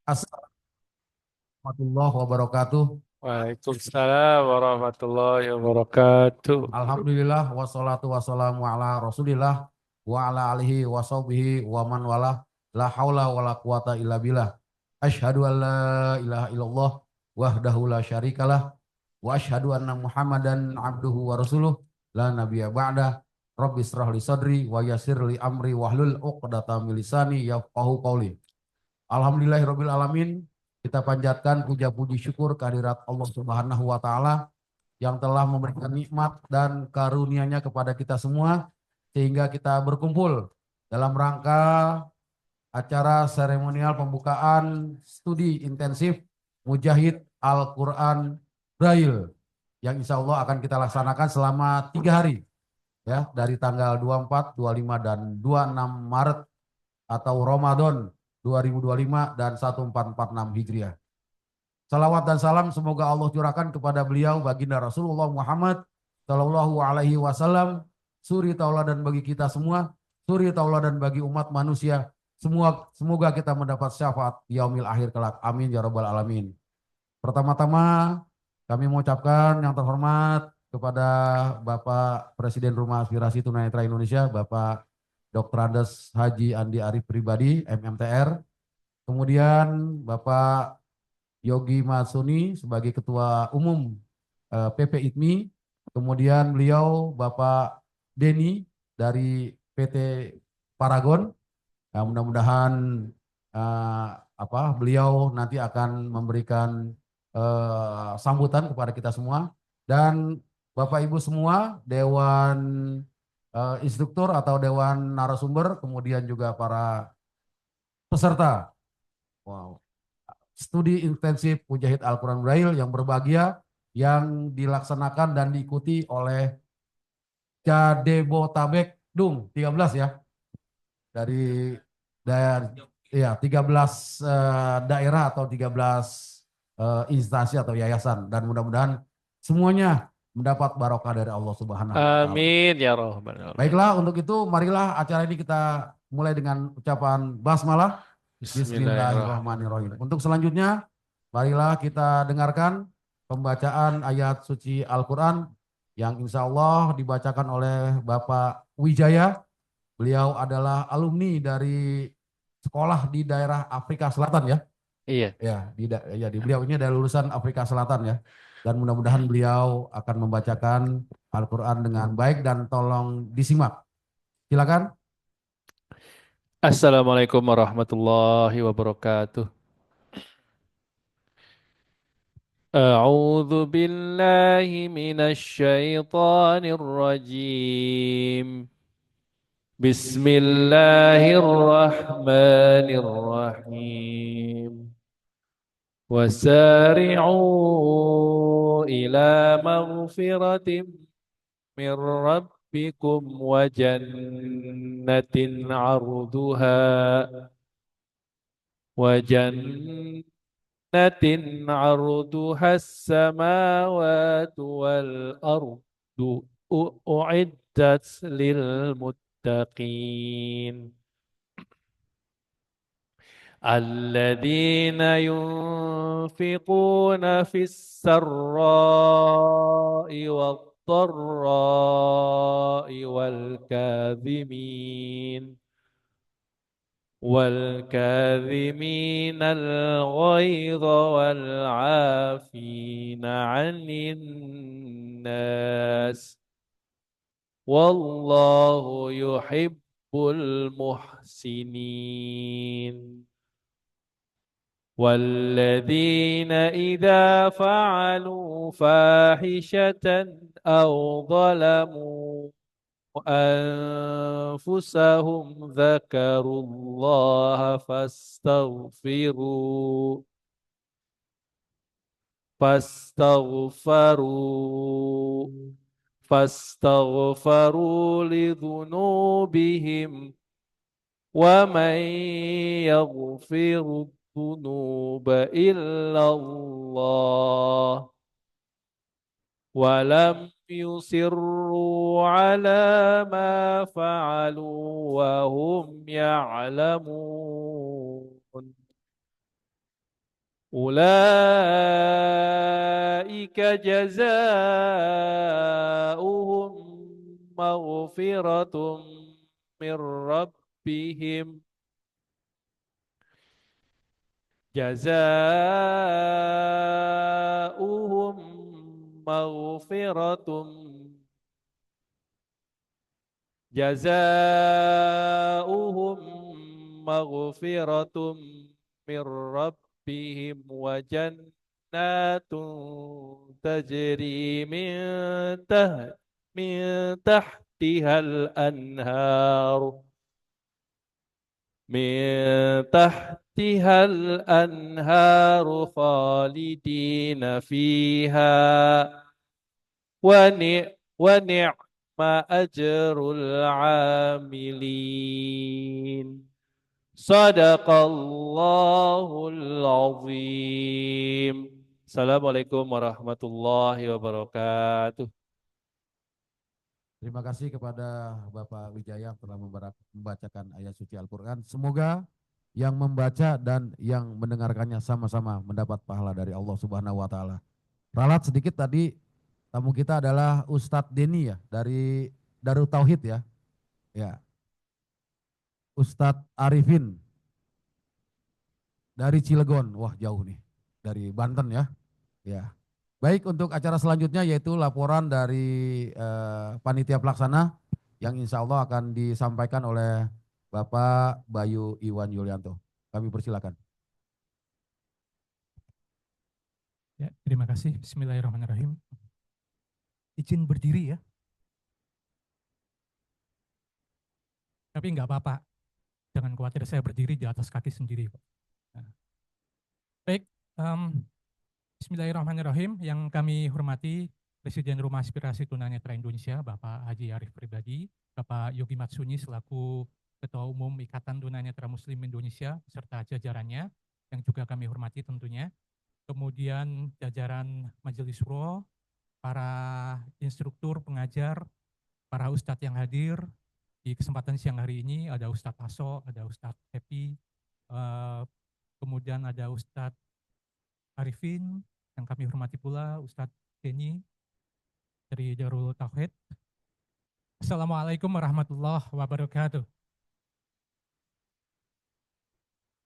Assalamualaikum warahmatullahi wabarakatuh. Waalaikumsalam warahmatullahi wabarakatuh. Alhamdulillah wassalatu wassalamu ala Rasulillah wa ala alihi wa sahbihi wa man wala la haula wa la quwata illa billah. Asyhadu an la ilaha illallah wahdahu la syarikalah wa asyhadu anna Muhammadan abduhu wa rasuluh la nabiyya ba'da. Rabbi israh li sadri wa yassir li amri wahlul 'uqdatam min lisani yafqahu qawli. Alhamdulillahirabbil alamin. Kita panjatkan puja puji syukur kehadirat Allah Subhanahu wa taala yang telah memberikan nikmat dan karunia-Nya kepada kita semua sehingga kita berkumpul dalam rangka acara seremonial pembukaan studi intensif Mujahid Al-Quran Braille yang insya Allah akan kita laksanakan selama 3 hari ya, dari tanggal 24, 25 dan 26 Maret atau Ramadan 2025 dan 1446 Hijriah. Salawat dan salam semoga Allah curahkan kepada beliau baginda Rasulullah Muhammad Sallallahu Alaihi Wasallam, suri tauladan bagi kita semua, suri tauladan bagi umat manusia. Semua semoga kita mendapat syafaat yaumil akhir kelak. Amin ya rabbal alamin. Pertama-tama kami mengucapkan yang terhormat kepada Bapak Presiden Rumah Aspirasi Tunanetra Indonesia, Bapak Dr. Andes Haji Andi Arif Pribadi, MMTR. Kemudian Bapak Yogi Matsuni sebagai Ketua Umum PP ITMI, kemudian beliau Bapak Denny dari PT Paragon. Nah, mudah-mudahan eh, beliau nanti akan memberikan sambutan kepada kita semua dan Bapak Ibu semua Dewan Instruktur atau Dewan Narasumber, kemudian juga para peserta. Wow. Studi intensif Mujahid Al-Quran Braille yang berbahagia yang dilaksanakan dan diikuti oleh Jadebotabek Dung 13 ya, dari ya 13 daerah atau 13 instansi atau yayasan, dan mudah-mudahan semuanya mendapat barokah dari Allah Subhanahu wa taala. Amin ya robbal alamin. Baiklah, untuk itu marilah acara ini kita mulai dengan ucapan basmalah. Bismillahirrahmanirrahim. Bismillahirrahmanirrahim. Untuk selanjutnya, marilah kita dengarkan pembacaan ayat suci Al-Quran yang insya Allah dibacakan oleh Bapak Wijaya. Beliau adalah alumni dari sekolah di daerah Afrika Selatan ya. Iya. Ya, beliau ini adalah lulusan Afrika Selatan ya. Dan mudah-mudahan beliau akan membacakan Al-Quran dengan baik dan tolong disimak. Silakan. Assalamualaikum warahmatullahi wabarakatuh. A'udzu billahi minasy syaithanir rajim. Bismillahirrahmanirrahim. وسارعوا إلى مغفرة من ربكم وجنة عرضها السماوات والأرض أعدت للمتقين الذين ينفقون في السراء والضراء والكاظمين الغيظ والعافين عن الناس والله يحب المحسنين والذين إذا فعلوا فاحشة أو ظلموا أنفسهم ذكروا الله فاستغفروا فاستغفروا لذنوبهم ومن يغفر الذنوب إلا الله ولم يصروا على ما فعلوا وهم يعلمون أولئك جزاؤهم مغفرة من ربهم جزاؤهم مغفرة جزاؤهم مغفرة من ربهم وجنات تجري من تحتها الأنهار خالدين فيها ونعم أجر العاملين صدق الله العظيم. Assalamualaikum warahmatullahi wabarakatuh. Terima kasih kepada Bapak Wijaya yang telah membacakan ayat suci Al-Quran. Semoga yang membaca dan yang mendengarkannya sama-sama mendapat pahala dari Allah Subhanahu wa Ta'ala. Ralat sedikit tadi, tamu kita adalah Ustadz Deni ya, dari Darut Tauhid ya. Ya, Ustadz Arifin dari Cilegon. Wah, jauh nih. Dari Banten ya. Ya. Baik, untuk acara selanjutnya yaitu laporan dari panitia pelaksana yang insya Allah akan disampaikan oleh Bapak Bayu Iwan Yulianto. Kami persilakan. Ya, terima kasih. Bismillahirrahmanirrahim. Izin berdiri ya. Tapi nggak apa-apa. Jangan khawatir, saya berdiri di atas kaki sendiri. Nah. Baik, Bismillahirrahmanirrahim. Yang kami hormati Presiden Rumah Aspirasi Tunanetra Indonesia, Bapak Haji Arif Pribadi, Bapak Yogi Matsuni selaku Ketua Umum Ikatan Tunanetra Muslim Indonesia, serta jajarannya, yang juga kami hormati tentunya. Kemudian jajaran Majelis Suro, para instruktur, pengajar, para ustadz yang hadir di kesempatan siang hari ini, ada Ustadz Aso, ada Ustadz Happy, kemudian ada Ustadz Arifin, yang kami hormati pula Ustadz Deni dari Darul Tauhid. Assalamualaikum warahmatullahi wabarakatuh.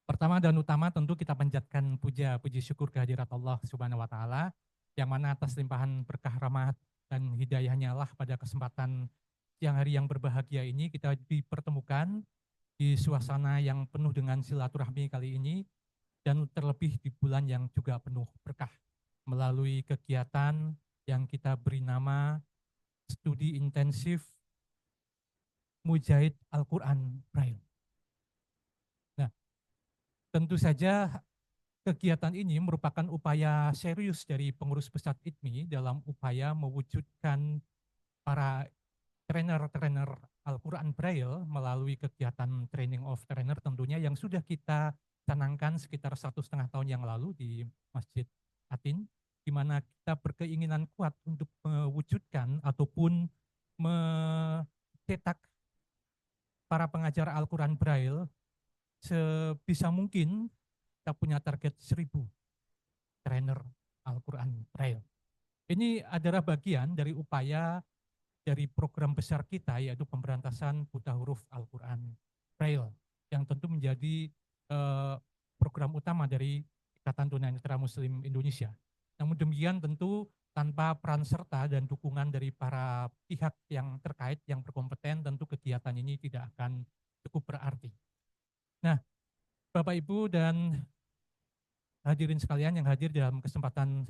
Pertama dan utama tentu kita panjatkan puji syukur kehadirat Allah Subhanahu wa Ta'ala, yang mana atas limpahan berkah rahmat dan hidayahnya lah pada kesempatan siang hari yang berbahagia ini kita dipertemukan di suasana yang penuh dengan silaturahmi kali ini, dan terlebih di bulan yang juga penuh berkah melalui kegiatan yang kita beri nama studi intensif Mujahid Al-Quran Braille. Nah, tentu saja kegiatan ini merupakan upaya serius dari pengurus besar ITMI dalam upaya mewujudkan para trainer-trainer Al-Quran Braille melalui kegiatan training of trainer tentunya yang sudah kita canangkan sekitar 1,5 tahun yang lalu di Masjid Atin, di mana kita berkeinginan kuat untuk mewujudkan ataupun mencetak para pengajar Al-Quran Braille sebisa mungkin. Kita punya target 1.000 trainer Al-Quran Braille. Ini adalah bagian dari upaya dari program besar kita, yaitu pemberantasan buta huruf Al-Quran Braille, yang tentu menjadi program utama dari Ikatan Tunanetra Muslim Indonesia. Namun demikian tentu tanpa peran serta dan dukungan dari para pihak yang terkait, yang berkompeten, tentu kegiatan ini tidak akan cukup berarti. Nah, Bapak Ibu dan hadirin sekalian yang hadir dalam kesempatan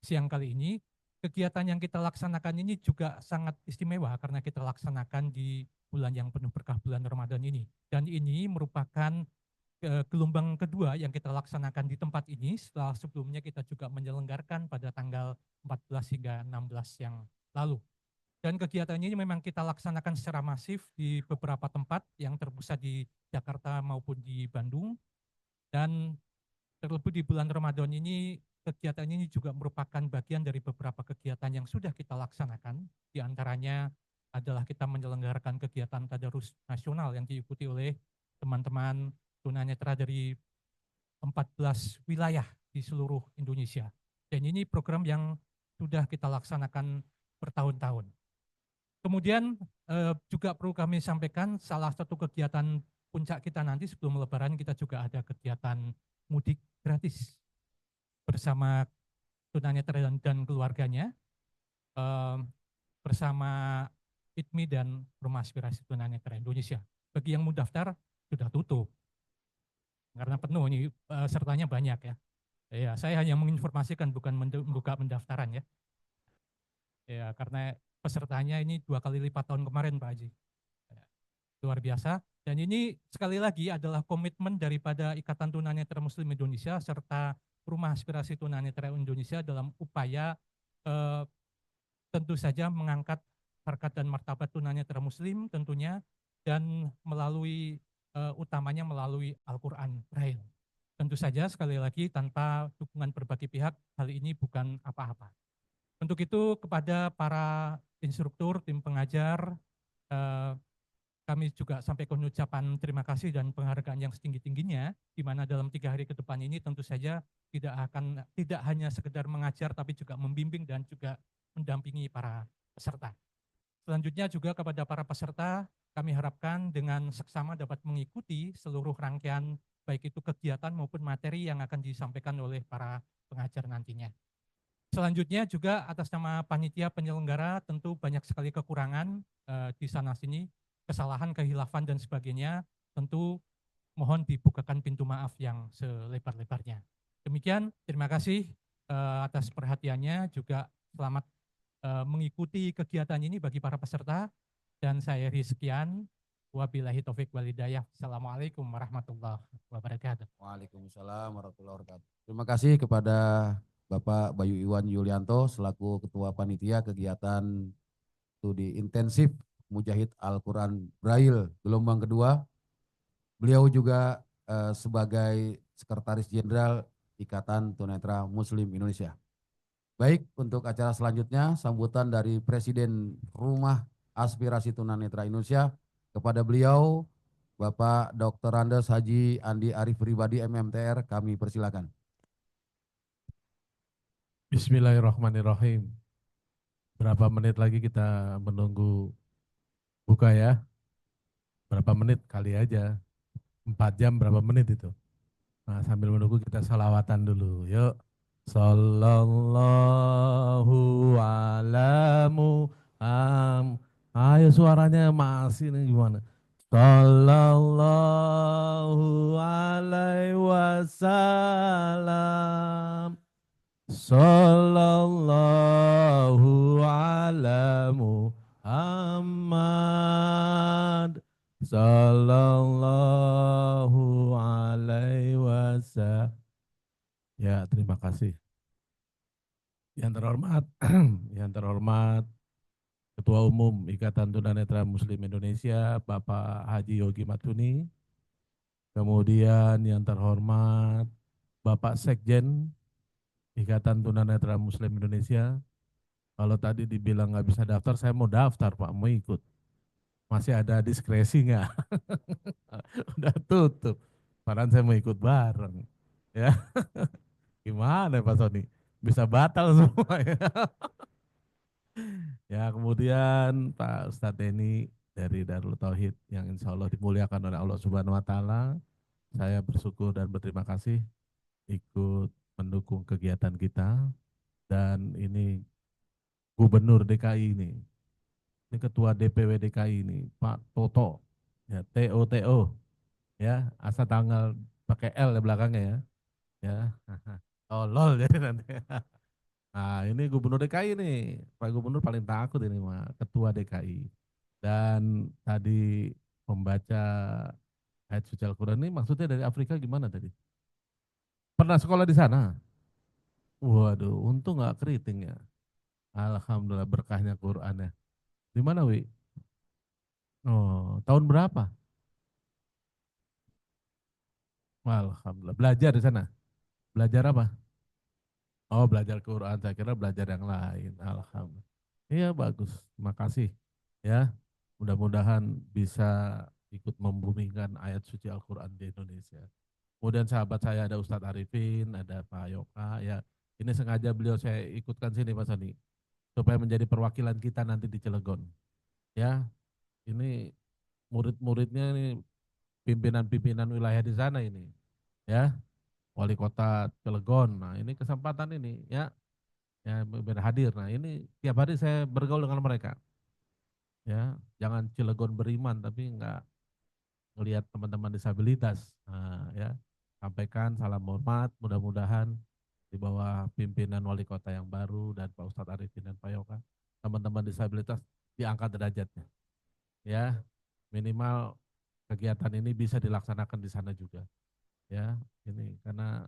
siang kali ini, kegiatan yang kita laksanakan ini juga sangat istimewa karena kita laksanakan di bulan yang penuh berkah, bulan Ramadan ini. Dan ini merupakan gelombang kedua yang kita laksanakan di tempat ini setelah sebelumnya kita juga menyelenggarakan pada tanggal 14 hingga 16 yang lalu. Dan kegiatan ini memang kita laksanakan secara masif di beberapa tempat yang terpusat di Jakarta maupun di Bandung. Dan terlebih di bulan Ramadan ini, kegiatan ini juga merupakan bagian dari beberapa kegiatan yang sudah kita laksanakan. Di antaranya adalah kita menyelenggarakan kegiatan tadarus nasional yang diikuti oleh teman-teman tunanetra dari 14 wilayah di seluruh Indonesia. Dan ini program yang sudah kita laksanakan bertahun-tahun. Kemudian juga perlu kami sampaikan salah satu kegiatan puncak kita nanti sebelum Lebaran kita juga ada kegiatan mudik gratis bersama tunanetra dan keluarganya bersama ITMI dan Rumah Aspirasi Tunanetra Indonesia. Bagi yang mau daftar sudah tutup karena penuh ini sertanya banyak ya. Ya, saya hanya menginformasikan bukan membuka pendaftaran ya. Ya, karena pesertanya ini 2 kali lipat tahun kemarin Pak Haji. Ya, luar biasa. Dan ini sekali lagi adalah komitmen daripada Ikatan Tunanetra Muslim Indonesia serta Rumah Aspirasi Tunanetra Indonesia dalam upaya tentu saja mengangkat harkat dan martabat tunanetra Muslim tentunya dan melalui utamanya melalui Al-Quran Braille. Tentu saja sekali lagi tanpa dukungan berbagai pihak hal ini bukan apa-apa. Untuk itu kepada para instruktur, tim pengajar, kami juga sampaikan ucapan terima kasih dan penghargaan yang setinggi-tingginya, di mana dalam 3 hari ke depan ini tentu saja tidak hanya sekedar mengajar, tapi juga membimbing dan juga mendampingi para peserta. Selanjutnya juga kepada para peserta, kami harapkan dengan seksama dapat mengikuti seluruh rangkaian baik itu kegiatan maupun materi yang akan disampaikan oleh para pengajar nantinya. Selanjutnya juga atas nama panitia penyelenggara tentu banyak sekali kekurangan di sana sini, kesalahan, kehilafan dan sebagainya, tentu mohon dibukakan pintu maaf yang selebar-lebarnya. Demikian, terima kasih atas perhatiannya, juga selamat mengikuti kegiatan ini bagi para peserta, dan saya akhiri sekian. Wabillahi taufik wal hidayah. Assalamualaikum warahmatullahi wabarakatuh. Waalaikumsalam warahmatullahi wabarakatuh. Terima kasih kepada Bapak Bayu Iwan Yulianto selaku Ketua Panitia Kegiatan Studi Intensif Mujahid Al-Quran Braille gelombang kedua. Beliau juga sebagai Sekretaris Jenderal Ikatan Tunanetra Muslim Indonesia. Baik, untuk acara selanjutnya sambutan dari Presiden Rumah Aspirasi Tunanetra Indonesia kepada beliau Bapak Dr. Andes Haji Andi Arif Pribadi MMTR, kami persilakan. Bismillahirrahmanirrahim. Berapa menit lagi kita menunggu buka ya? Berapa menit kali aja? 4 jam berapa menit itu? Nah, sambil menunggu kita salawatan dulu. Yuk. Sallallahu ala Muhammad. Ayo suaranya masih nih gimana? Sallallahu alaihi wasallam. Sallallahu ala Muhammad. Sallallahu alaihi wasallam. Ya, terima kasih. Yang terhormat, yang terhormat Ketua Umum Ikatan Tunanetra Muslim Indonesia, Bapak Haji Yogi Matsuni. Kemudian yang terhormat Bapak Sekjen Ikatan Tunanetra Muslim Indonesia. Kalau tadi dibilang nggak bisa daftar, saya mau daftar Pak, mau ikut. Masih ada diskresi nggak? Udah tutup. Padahal saya mau ikut bareng. Ya, gimana Pak Sony? Bisa batal semua ya. Ya, kemudian Pak Ustadz Denny dari Darul Tauhid yang insya Allah dimuliakan oleh Allah Subhanahu Wa Taala. Saya bersyukur dan berterima kasih ikut mendukung kegiatan kita. Dan ini Gubernur DKI ini Ketua DPW DKI ini, Pak Toto, ya TOTO, ya asal tanggal pakai L di belakangnya ya, tolol jadi nanti. Nah ini Gubernur DKI nih, Pak Gubernur paling takut ini Pak, Ketua DKI. Dan tadi membaca ayat suci Al-Quran ini maksudnya dari Afrika gimana tadi? Pernah sekolah di sana? Waduh, untung nggak keriting ya. Alhamdulillah berkahnya Quran ya. Di mana Wi? Oh, tahun berapa? Alhamdulillah. Belajar di sana? Belajar apa? Oh, belajar Quran. Saya kira belajar yang lain. Alhamdulillah. Iya, bagus. Makasih. Ya, mudah-mudahan bisa ikut membumikan ayat suci Al-Quran di Indonesia. Kemudian sahabat saya ada Ustadz Arifin, ada Pak Yoka, ya ini sengaja beliau saya ikutkan sini Mas Soni, supaya menjadi perwakilan kita nanti di Cilegon. Ya, ini murid-muridnya ini pimpinan-pimpinan wilayah di sana ini, ya wali kota Cilegon. Nah ini kesempatan ini, ya berhadir. Nah ini tiap hari saya bergaul dengan mereka, ya jangan Cilegon beriman tapi enggak ngelihat teman-teman disabilitas. Nah, ya sampaikan salam hormat, mudah-mudahan di bawah pimpinan wali kota yang baru dan Pak Ustadz Arifin dan Pak Yoka, teman-teman disabilitas diangkat derajatnya. Ya, minimal kegiatan ini bisa dilaksanakan di sana juga. Ya, ini karena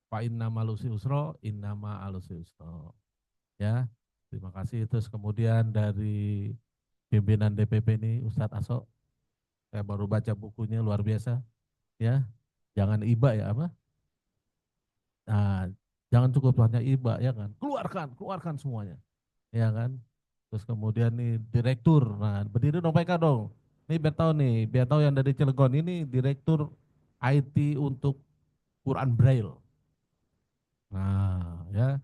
Pak Inna malusi usro, inna ma'alusi usro. Ya, terima kasih. Terus kemudian dari pimpinan DPP ini Ustadz Aso, saya baru baca bukunya luar biasa. Ya, jangan iba ya apa? Nah, jangan cukup hanya iba ya kan. Keluarkan semuanya. Ya kan. Terus kemudian nih direktur. Nah, berdiri dong PK dong. Nih, biar tahu yang dari Cilegon ini direktur IT untuk Quran Braille. Nah, ya,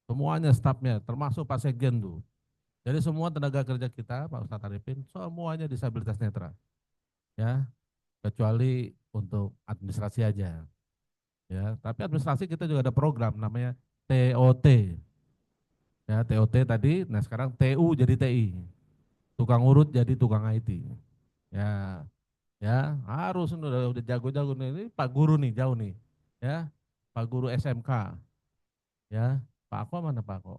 semuanya stafnya termasuk Pak Sekjen tuh. Jadi semua tenaga kerja kita, Pak Ustadz Arifin, semuanya disabilitas netra. Ya, kecuali untuk administrasi aja. Ya, tapi administrasi kita juga ada program namanya TOT. Ya, TOT tadi, nah sekarang TU jadi TI. Tukang urut jadi tukang IT. Ya, ya harus udah jago-jago nih. Ini Pak Guru nih jauh nih. Ya, Pak Guru SMK. Ya, Pak Ako mana Pak Ako?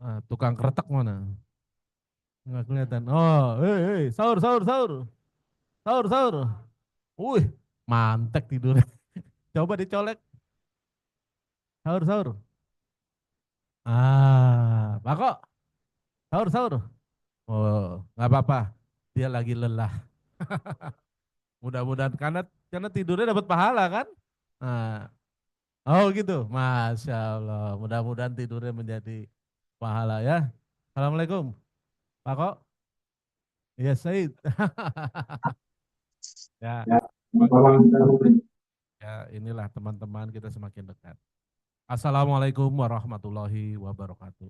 Nah, tukang kretek mana? Nggak kelihatan. Oh, sahur, sahur, sahur. Sahur, sahur. Wih, mantek tidurnya. Coba dicolek. Sahur, sahur. Pak Ako, sahur, sahur. Oh, nggak apa-apa. Dia lagi lelah. Mudah-mudahan karena tidurnya dapat pahala kan? Nah, oh gitu. Masya Allah. Mudah-mudahan tidurnya menjadi pahala ya. Assalamualaikum. Pak Kok? Iya, Said. Ya, ya inilah teman-teman kita semakin dekat. Assalamualaikum warahmatullahi wabarakatuh.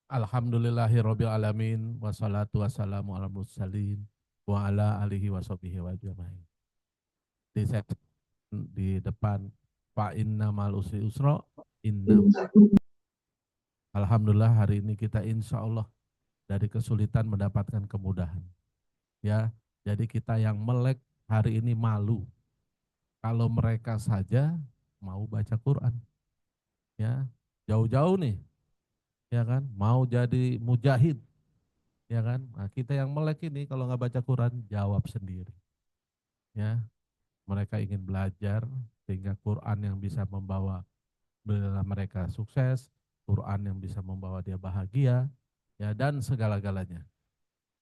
Alhamdulillahirabbil alamin wassalatu wassalamu ala mursalin wa ala alihi washabihi wa ajmain. Di depan Pak Inna mal usri usra inna. Alhamdulillah hari ini kita insya Allah dari kesulitan mendapatkan kemudahan. Ya, jadi kita yang melek hari ini malu kalau mereka saja mau baca Quran. Ya, jauh-jauh nih, ya kan, mau jadi mujahid, ya kan. Nah, kita yang melek ini kalau nggak baca Quran jawab sendiri. Ya, mereka ingin belajar sehingga Quran yang bisa membawa mereka sukses, Quran yang bisa membawa dia bahagia, ya dan segala-galanya.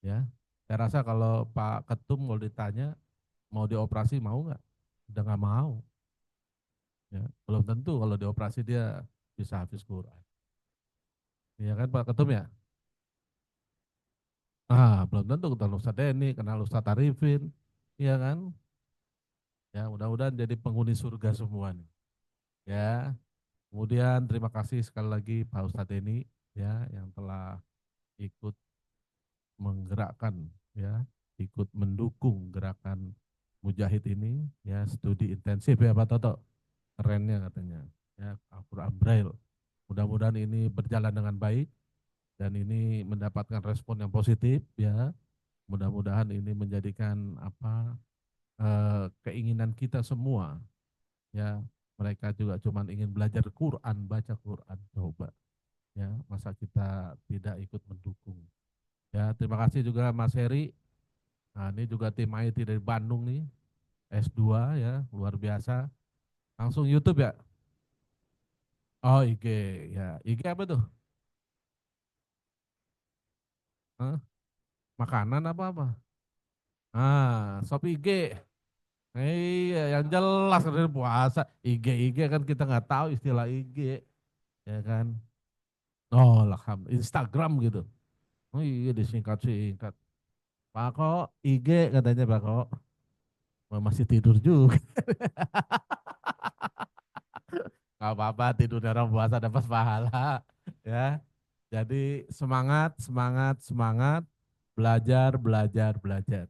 Ya, saya rasa kalau Pak Ketum mau ditanya mau dioperasi mau nggak? Udah nggak mau. Ya, belum tentu kalau dioperasi dia bisa hafiz Quran. Iya kan Pak Ketum ya? Belum tentu kenal Ustadz Denny, kenal Ustadz Arifin, iya kan? Ya, mudah-mudahan jadi penghuni surga semua nih. Ya, kemudian terima kasih sekali lagi Pak Ustadz Denny ya yang telah ikut menggerakkan ya, ikut mendukung gerakan Mujahid ini ya, studi intensif ya Pak Toto. Kerennya katanya. Ya, Al-Qur'an Braille. Mudah-mudahan ini berjalan dengan baik dan ini mendapatkan respon yang positif ya. Mudah-mudahan ini menjadikan keinginan kita semua ya. Mereka juga cuma ingin belajar Quran, baca Quran, coba ya, masa kita tidak ikut mendukung. Ya, terima kasih juga Mas Heri. Nah, ini juga tim IT dari Bandung nih, S2 ya, luar biasa. Langsung YouTube ya? Oh, IG ya. IG apa tuh? Hah? Makanan apa? Shop IG. Iya, yang jelas dari puasa. IG kan kita nggak tahu istilah IG, ya kan? Oh, alhamdulillah. Instagram gitu. Oh iya disingkat-singkat. Pak Kok IG katanya Pak Kok. Masih tidur juga. Gak apa-apa, tidur orang puasa dapat pahala. Ya. Jadi semangat, semangat, semangat. Belajar, belajar, belajar.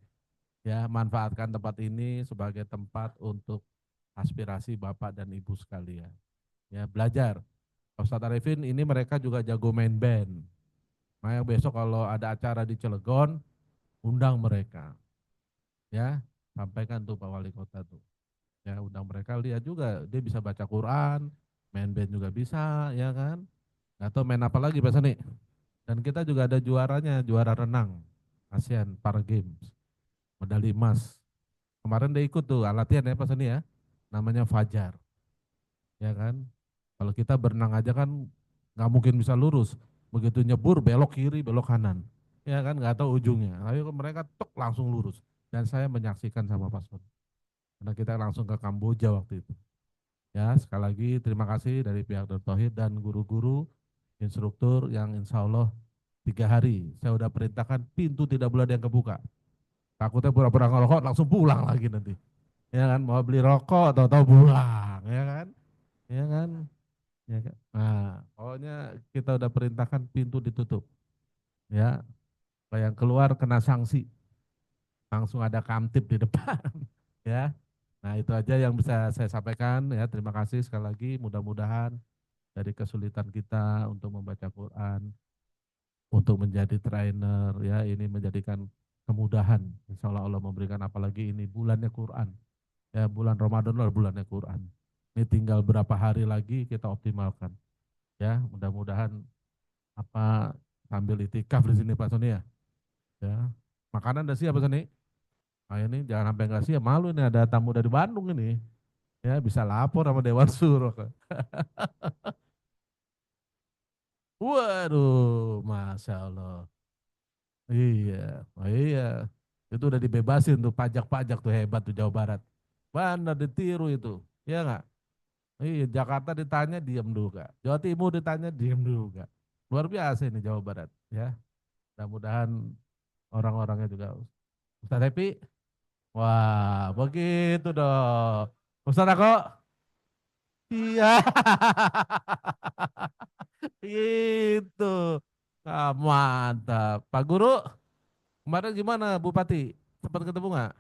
Ya, manfaatkan tempat ini sebagai tempat untuk aspirasi Bapak dan Ibu sekalian. Ya, belajar. Ustadz Arifin ini mereka juga jago main band. Makanya besok kalau ada acara di Cilegon, undang mereka. Ya, sampaikan tuh Pak Wali Kota tuh. Ya, undang mereka, lihat juga dia bisa baca Quran, main band juga bisa, ya kan? Atau main apa lagi Pak Sani? Dan kita juga ada juaranya, juara renang ASEAN Para Games, medali emas. Kemarin dia ikut tuh latihan ya Pak Sani ya, namanya Fajar, ya kan? Kalau kita berenang aja kan nggak mungkin bisa lurus, begitu nyebur belok kiri, belok kanan, ya kan? Nggak tahu ujungnya. Ayo mereka tok langsung lurus. Dan saya menyaksikan sama Pak Soni, karena kita langsung ke Kamboja waktu itu. Ya, sekali lagi terima kasih dari pihak Dr. Tauhid dan guru-guru, instruktur yang insya Allah 3 hari saya udah perintahkan pintu tidak boleh ada yang kebuka. Takutnya pura-pura ngerokok langsung pulang lagi nanti. Ya kan, mau beli rokok atau pulang, ya kan? Ya kan? Ya kan? Nah, pokoknya kita udah perintahkan pintu ditutup. Ya, kalau yang keluar kena sanksi. Langsung ada kamtip di depan. Ya. Nah, itu aja yang bisa saya sampaikan ya. Terima kasih sekali lagi. Mudah-mudahan dari kesulitan kita untuk membaca Quran, untuk menjadi trainer ya, ini menjadikan kemudahan. Insya Allah Allah memberikan, apalagi ini bulannya Quran. Ya, bulan Ramadan adalah bulannya Quran. Ini tinggal berapa hari lagi kita optimalkan. Ya, mudah-mudahan apa sambil itikaf di sini Pak Soni ya. Ya. Makanan udah siap Pak Soni? Nah, ini jangan sampai nggak siap, malu ini ada tamu dari Bandung ini. Ya, bisa lapor sama Dewan Suro. Waduh, Masya Allah. Iya, oh iya. Itu udah dibebasin tuh pajak-pajak tuh, hebat tuh Jawa Barat. Benar ditiru itu, ya nggak? Iya, Jakarta ditanya diam juga. Jawa Timur ditanya diam juga. Luar biasa ini Jawa Barat, ya. Mudah-mudahan orang-orangnya juga. Ustaz Happy, wah begitu dong. Ustaz Ako, iya. Itu. Ah, mantap. Pak Guru, kemarin gimana Bupati? Sempat ketemu nggak?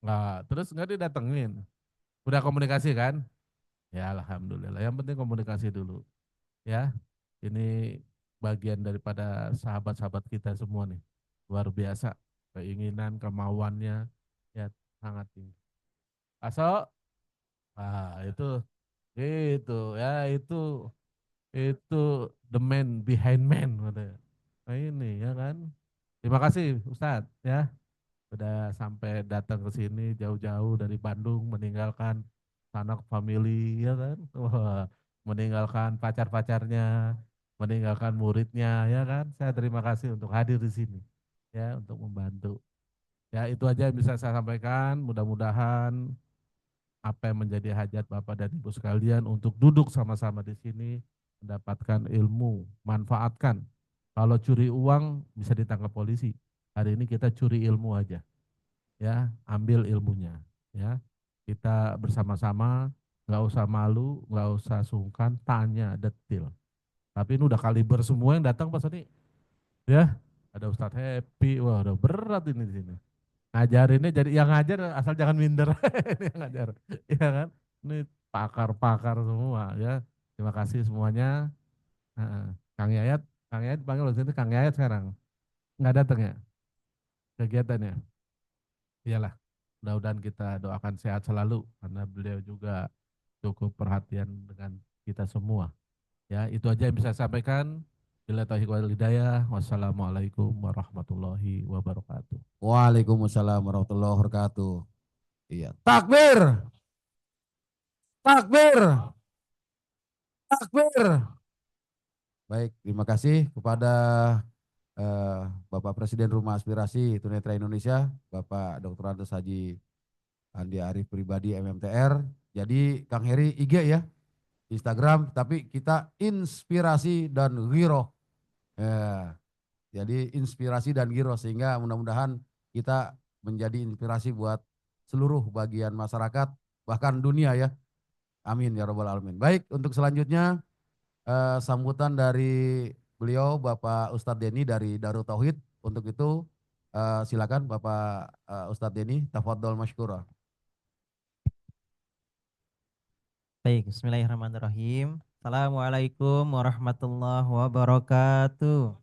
Nggak. Terus nggak didatengin? Udah komunikasi kan? Ya Alhamdulillah. Yang penting komunikasi dulu. Ya, ini bagian daripada sahabat-sahabat kita semua nih. Luar biasa. Keinginan, kemauannya, ya sangat tinggi. Aso, itu, ya itu the man behind man katanya. Nah ini ya kan. Terima kasih Ustadz ya, udah sampai datang ke sini jauh-jauh dari Bandung, meninggalkan sanak family ya kan. Wah, meninggalkan pacar-pacarnya, meninggalkan muridnya ya kan. Saya terima kasih untuk hadir di sini ya, untuk membantu. Ya itu aja yang bisa saya sampaikan. Mudah-mudahan apa yang menjadi hajat Bapak dan Ibu sekalian untuk duduk sama-sama di sini, mendapatkan ilmu, manfaatkan. Kalau curi uang bisa ditangkap polisi. Hari ini kita curi ilmu aja, ya, ambil ilmunya, ya. Kita bersama-sama, nggak usah malu, nggak usah sungkan, tanya detil. Tapi ini udah kaliber semua yang datang Pak Soni, ya. Ada Ustadz Happy, wah udah berat ini di sini. Ngajarinnya jadi yang ngajar asal jangan minder. Ini yang ngajar, ya kan? Ini pakar-pakar semua ya. Terima kasih semuanya. Heeh. Kang Yayat, Kang Yayat panggil loh sini, Kang Yayat sekarang nggak datang ya kegiatannya. Iyalah, mudah-mudahan kita doakan sehat selalu karena beliau juga cukup perhatian dengan kita semua. Ya, itu aja yang bisa saya sampaikan. Bila taufiq wal hidayah. Wassalamualaikum warahmatullahi wabarakatuh. Waalaikumsalam warahmatullahi wabarakatuh. Iya. Takbir, takbir, takbir. Baik, terima kasih kepada Bapak Presiden Rumah Aspirasi Tunanetra Indonesia, Bapak Dr. Andes Haji Andi Arief Pribadi MMTR. Jadi Kang Heri IG ya, Instagram, tapi kita inspirasi dan giroh. Ya, jadi inspirasi dan giroh, sehingga mudah-mudahan kita menjadi inspirasi buat seluruh bagian masyarakat, bahkan dunia ya. Amin ya robbal alamin. Baik, untuk selanjutnya sambutan dari beliau Bapak Ustadz Denny dari Darut Tauhid. Untuk itu silakan Bapak Ustadz Denny, tafadhol masykurah. Baik, bismillahirrahmanirrahim. Assalamualaikum warahmatullahi wabarakatuh.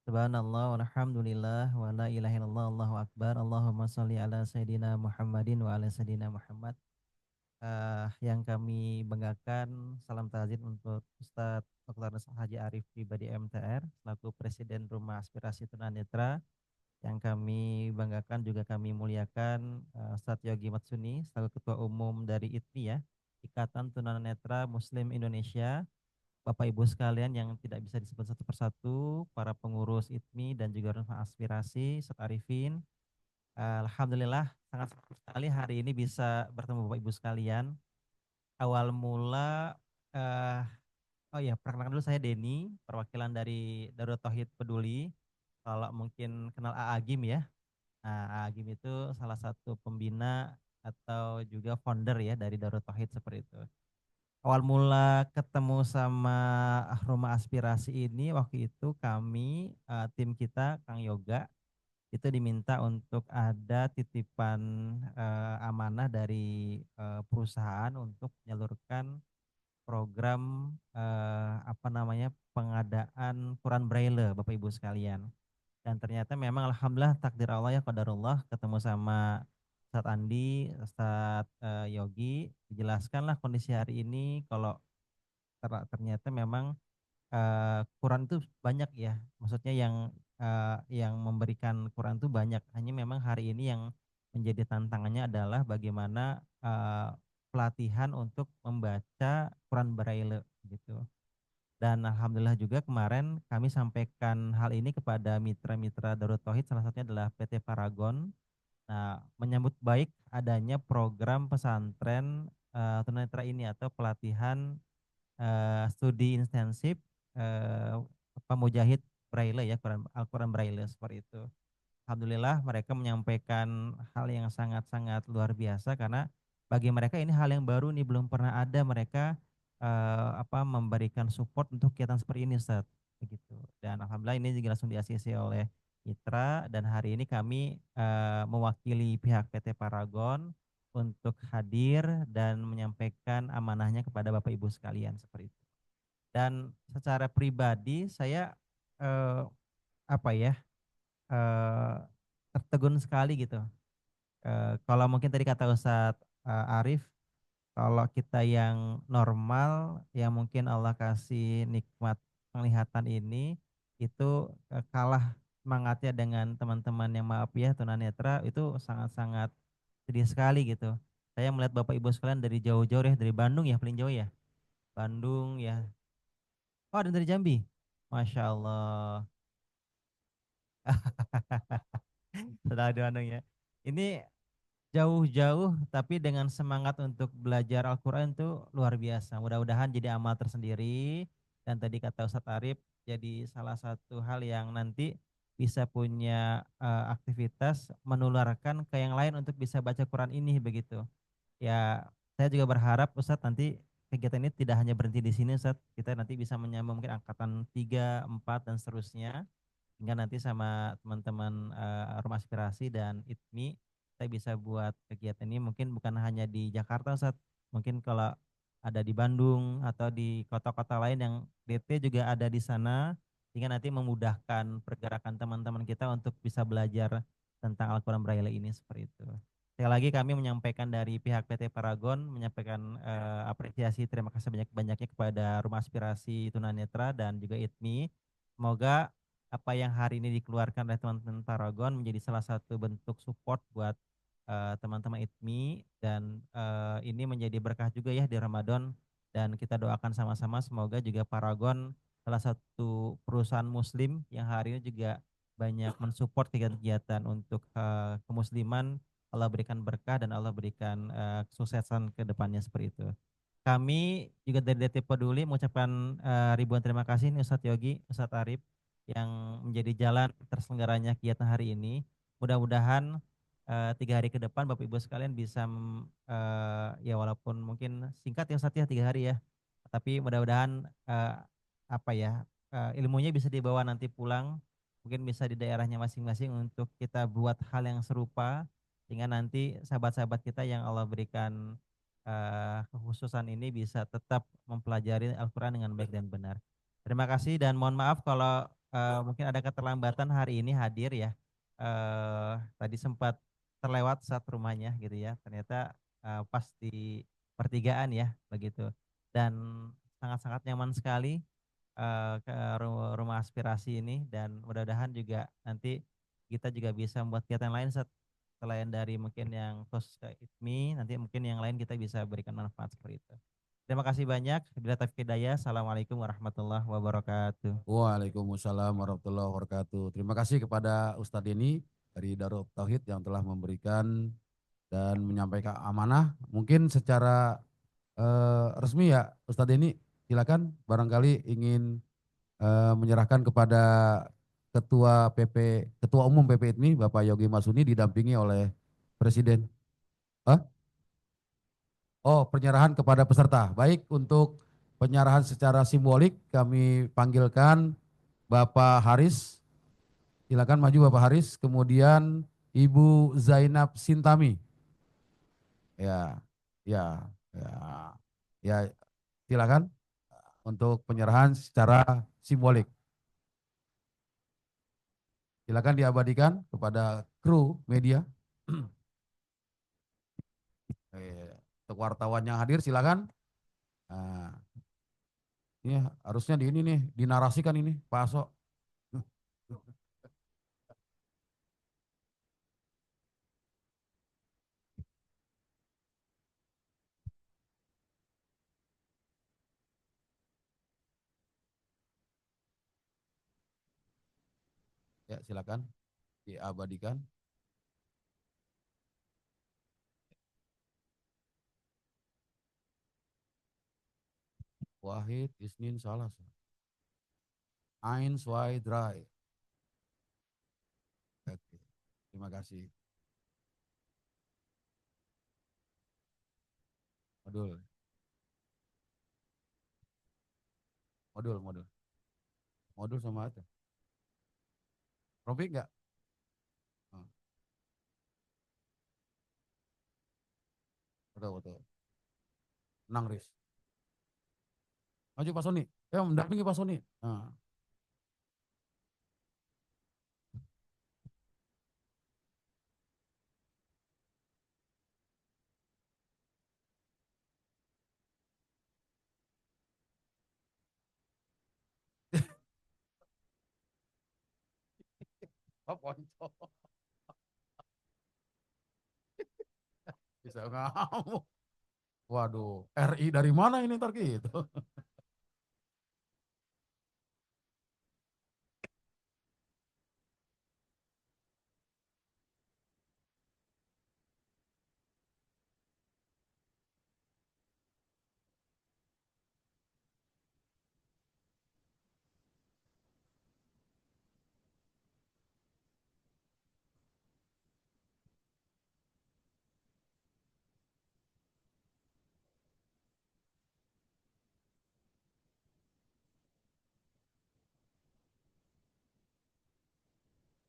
Subhanallah walhamdulillah wa la ilaha illallah Allahu akbar. Allahumma sholli ala sayyidina Muhammadin wa ala sayyidina Muhammad. Yang kami banggakan, salam ta'zim untuk Ustadz Dr. Haji Arif Pribadi MTR selaku Presiden Rumah Aspirasi Tunanetra. Yang kami banggakan juga kami muliakan Ustadz Yogi Matsuni selaku Ketua Umum dari ITMI ya, Ikatan Tunanetra Muslim Indonesia. Bapak Ibu sekalian yang tidak bisa disebut satu persatu, para pengurus ITMI dan juga Rumah Aspirasi, Ustadz Arifin. Alhamdulillah sangat senang sekali hari ini bisa bertemu Bapak Ibu sekalian. Awal mula, perkenalkan dulu, saya Denny, perwakilan dari Darut Tauhid Peduli. Kalau mungkin kenal Agim ya. Nah, Agim itu salah satu pembina atau juga founder ya dari Darut Tauhid seperti itu. Awal mula ketemu sama Rumah Aspirasi ini waktu itu kami tim kita Kang Yoga itu diminta untuk ada titipan amanah dari perusahaan untuk menyalurkan program pengadaan Quran Braille Bapak Ibu sekalian. Dan ternyata memang alhamdulillah takdir Allah ya qadarullah ketemu sama Ustadz Andi, Ustadz Yogi, dijelaskanlah kondisi hari ini kalau ternyata memang Quran itu banyak ya, maksudnya yang memberikan Quran itu banyak. Hanya memang hari ini yang menjadi tantangannya adalah bagaimana pelatihan untuk membaca Quran Braille gitu. Dan alhamdulillah juga kemarin kami sampaikan hal ini kepada mitra-mitra Darut Tauhid, salah satunya adalah PT Paragon. Nah, menyambut baik adanya program pesantren tunanetra ini atau pelatihan studi intensif Mujahid Braille ya, Al-Quran Braille seperti itu. Alhamdulillah mereka menyampaikan hal yang sangat-sangat luar biasa karena bagi mereka ini hal yang baru nih, belum pernah ada mereka memberikan support untuk kegiatan seperti ini Ustaz begitu. Dan alhamdulillah ini juga langsung diasisi oleh mitra dan hari ini kami mewakili pihak PT Paragon untuk hadir dan menyampaikan amanahnya kepada Bapak Ibu sekalian seperti itu. Dan secara pribadi saya tertegun sekali gitu. Kalau mungkin tadi kata Ustadz Arif, kalau kita yang normal, yang mungkin Allah kasih nikmat penglihatan ini, itu kalah semangatnya dengan teman-teman yang maaf ya tunanetra, itu sangat-sangat sedih sekali gitu. Saya melihat Bapak Ibu sekalian dari jauh-jauh ya, dari Bandung ya paling jauh ya. Bandung ya. Oh, ada dari Jambi. Masya Allah. Sudah ada Bandung ya. Ini jauh-jauh tapi dengan semangat untuk belajar Al-Quran itu luar biasa. Mudah-mudahan jadi amal tersendiri. Dan tadi kata Ustadz Arif, jadi salah satu hal yang nanti bisa punya aktivitas menularkan ke yang lain untuk bisa baca Quran ini begitu. Ya, saya juga berharap Ustadz nanti kegiatan ini tidak hanya berhenti di sini Ustadz. Kita nanti bisa menyambung mungkin angkatan 3, 4 dan seterusnya. Hingga nanti sama teman-teman Rumah Aspirasi dan ITMI saya bisa buat kegiatan ini mungkin bukan hanya di Jakarta Ustadz. Mungkin kalau ada di Bandung atau di kota-kota lain yang DT juga ada di sana, sehingga nanti memudahkan pergerakan teman-teman kita untuk bisa belajar tentang Al-Quran Braille ini seperti itu. Sekali lagi kami menyampaikan dari pihak PT Paragon, menyampaikan apresiasi, terima kasih banyak-banyaknya kepada Rumah Aspirasi Tunanetra dan juga ITMI. Semoga apa yang hari ini dikeluarkan oleh teman-teman Paragon menjadi salah satu bentuk support buat teman-teman ITMI dan ini menjadi berkah juga ya di Ramadan, dan kita doakan sama-sama semoga juga Paragon salah satu perusahaan muslim yang hari ini juga banyak mensupport kegiatan untuk kemusliman. Allah berikan berkah dan Allah berikan kesuksesan ke depannya seperti itu. Kami juga dari DT Peduli mengucapkan ribuan terima kasih nih Ustadz Yogi, Ustadz Arif yang menjadi jalan terselenggaranya kegiatan hari ini. Mudah-mudahan 3 hari ke depan Bapak Ibu sekalian bisa ya walaupun mungkin singkat ya Ustadz ya 3 hari ya, tapi mudah-mudahan apa ya ilmunya bisa dibawa nanti pulang, mungkin bisa di daerahnya masing-masing untuk kita buat hal yang serupa sehingga nanti sahabat-sahabat kita yang Allah berikan kekhususan ini bisa tetap mempelajari Al-Quran dengan baik dan benar. Terima kasih dan mohon maaf kalau mungkin ada keterlambatan hari ini hadir ya. Tadi sempat terlewat saat rumahnya gitu ya. Ternyata pas di pertigaan ya begitu. Dan sangat-sangat nyaman sekali ke rumah aspirasi ini dan mudah-mudahan juga nanti kita juga bisa membuat kegiatan lain selain dari mungkin yang khusus ke ITMI, nanti mungkin yang lain kita bisa berikan manfaat seperti itu. Terima kasih banyak. Bila taufiq hidayah. Assalamualaikum warahmatullahi wabarakatuh. Waalaikumsalam warahmatullahi wabarakatuh. Terima kasih kepada Ustadz Deni dari Darut Tauhid yang telah memberikan dan menyampaikan amanah. Mungkin secara resmi ya Ustadz Deni, silakan barangkali ingin menyerahkan kepada Ketua Umum PP ITMI Bapak Yogi Masuni didampingi oleh Presiden. Hah? Oh, penyerahan kepada peserta. Baik, untuk penyerahan secara simbolik kami panggilkan Bapak Haris. Silakan maju Bapak Haris. Kemudian Ibu Zainab Sintami. Ya, ya, ya, ya, silakan untuk penyerahan secara simbolik. Silakan diabadikan kepada kru media. Untuk wartawan yang hadir silakan. Nah, ini harusnya di ini nih, dinarasikan ini, Pak Aso. Ya, silakan diabadikan. Wahid Isnin Salasa. Ain Swai Dry. Oke, terima kasih. Modul, modul. Modul sama apa? Robik enggak? Oh, betul. Menang, Riz. Maju Pak Soni. Ya, mendampingi Pak Soni. Nah. Pak Ponco. Bisa ngamuk. Waduh, RI dari mana ini ntar gitu.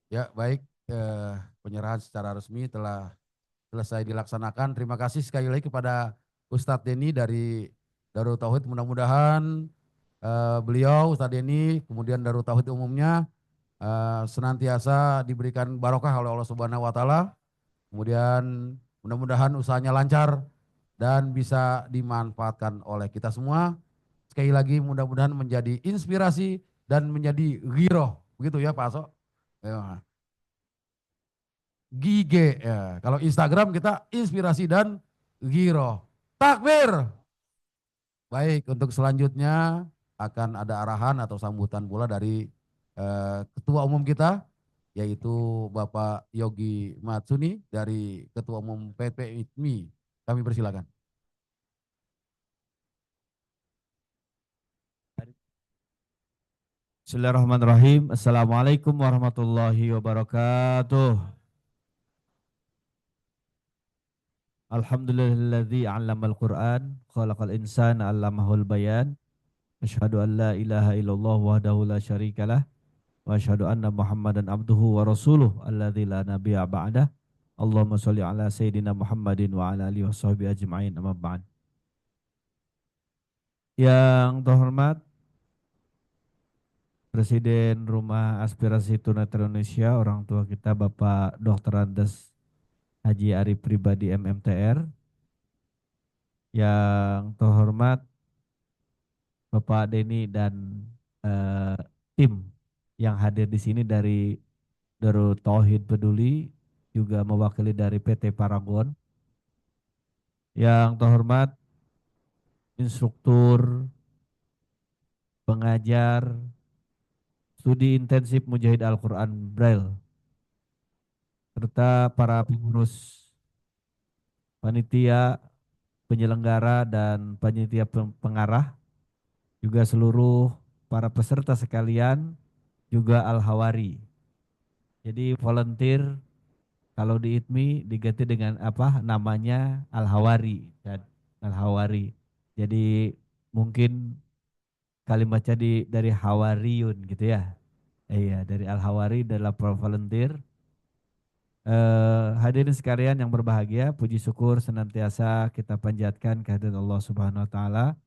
Ya, baik. Penyerahan secara resmi telah selesai dilaksanakan. Terima kasih sekali lagi kepada Ustadz Deni dari Darut Tauhid. Mudah-mudahan beliau, Ustadz Deni, kemudian Darut Tauhid umumnya senantiasa diberikan barokah oleh Allah Subhanahu wa taala. Kemudian mudah-mudahan usahanya lancar dan bisa dimanfaatkan oleh kita semua. Sekali lagi mudah-mudahan menjadi inspirasi dan menjadi ghiroh. Begitu ya Pak Aso? Ya. Gige ya. Kalau Instagram kita inspirasi dan giro. Takbir. Baik, untuk selanjutnya akan ada arahan atau sambutan pula dari Ketua Umum kita, yaitu Bapak Yogi Matsuni dari Ketua Umum PP ITMI. Kami persilakan. Bismillahirrahmanirrahim. Assalamualaikum warahmatullahi wabarakatuh. Alhamdulillahilladzi 'allamal Qur'an, khalaqal insana 'allamahul bayan. Asyhadu an la ilaha illallah wahdahu la syarikalah wa asyhadu anna Muhammadan abduhu wa rasuluh alladzi la nabiyya ba'dah. Allahumma shalli ala sayyidina Muhammadin wa ala alihi washabihi ajma'in, amma ba'd. Yang terhormat Presiden Rumah Aspirasi Tunanetra Indonesia, orang tua kita Bapak Dr. Andes Haji Arif Pribadi MMTR. Yang terhormat Bapak Denny dan tim yang hadir di sini dari Darul Tauhid Peduli, juga mewakili dari PT Paragon. Yang terhormat instruktur, pengajar, studi intensif Mujahid Al-Quran Braille, serta para pengurus, panitia, penyelenggara, dan panitia pengarah, juga seluruh para peserta sekalian, juga Al-Hawari. Jadi volunteer, kalau di ITMI diganti dengan apa namanya, Al-Hawari. Al-Hawari. Jadi mungkin kalimatnya dari Hawariyun gitu ya. Iya, dari Al-Hawari adalah volunteer. Hadirin sekalian yang berbahagia, puji syukur senantiasa kita panjatkan kehadirat Allah Subhanahu wa taala.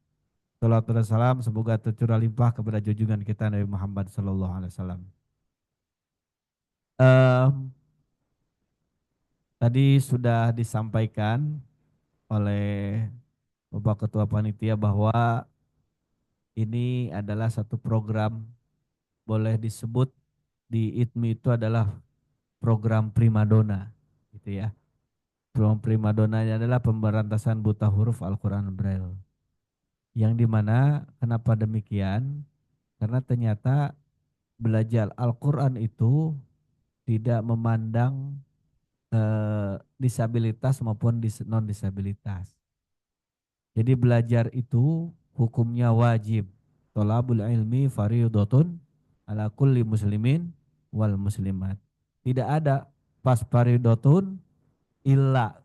Salawat dan salam semoga tercurah limpah kepada junjungan kita Nabi Muhammad sallallahu alaihi wasallam. Tadi sudah disampaikan oleh Bapak Ketua Panitia bahwa ini adalah satu program, boleh disebut di ITMI itu adalah program primadona gitu ya. Program primadonanya adalah pemberantasan buta huruf Al-Quran Braille. Yang dimana kenapa demikian? Karena ternyata belajar Al-Quran itu tidak memandang disabilitas maupun non-disabilitas. Jadi belajar itu hukumnya wajib. Thalabul ilmi fariidatun ala kulli muslimin wal muslimat. Tidak ada pas fariidatun illa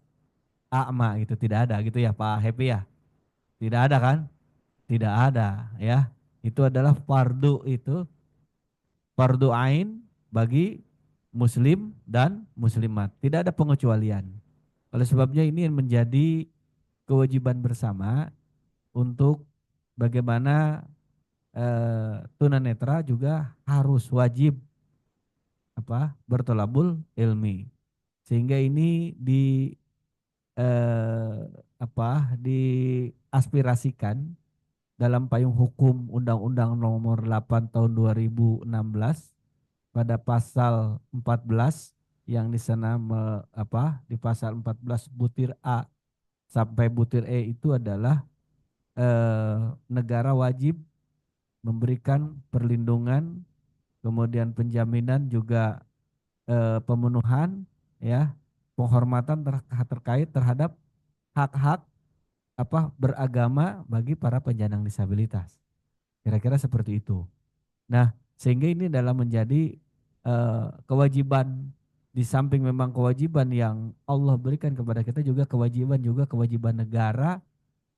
a'ma gitu, tidak ada gitu ya Pak Happy ya. Tidak ada kan? Tidak ada ya. Itu adalah fardu ain bagi muslim dan muslimat. Tidak ada pengecualian. Oleh sebabnya ini menjadi kewajiban bersama untuk bagaimana tunanetra juga harus wajib bertolabul ilmi. Sehingga ini diaspirasikan dalam payung hukum Undang-Undang Nomor 8 Tahun 2016 pada pasal 14 yang di sana di pasal 14 butir A sampai butir E itu adalah negara wajib memberikan perlindungan, kemudian penjaminan, juga pemenuhan ya, penghormatan terkait terhadap hak-hak beragama bagi para penyandang disabilitas. Kira-kira seperti itu. Nah, sehingga ini adalah menjadi kewajiban, di samping memang kewajiban yang Allah berikan kepada kita, juga kewajiban negara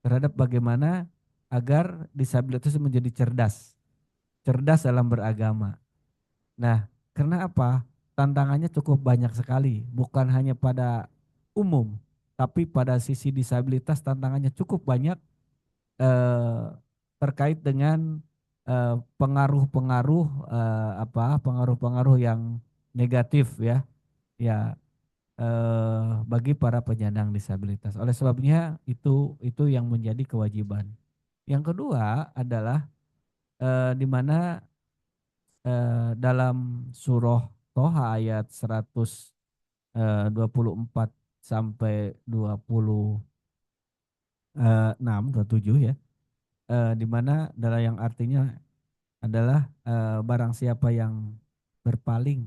terhadap bagaimana agar disabilitas menjadi cerdas dalam beragama. Nah, karena apa? Tantangannya cukup banyak sekali, bukan hanya pada umum, tapi pada sisi disabilitas tantangannya cukup banyak terkait dengan pengaruh-pengaruh yang negatif ya bagi para penyandang disabilitas. Oleh sebabnya itu yang menjadi kewajiban. Yang kedua adalah di mana dalam surah Toha ayat 124 sampai 26 27 ya, di mana adalah yang artinya adalah barang siapa yang berpaling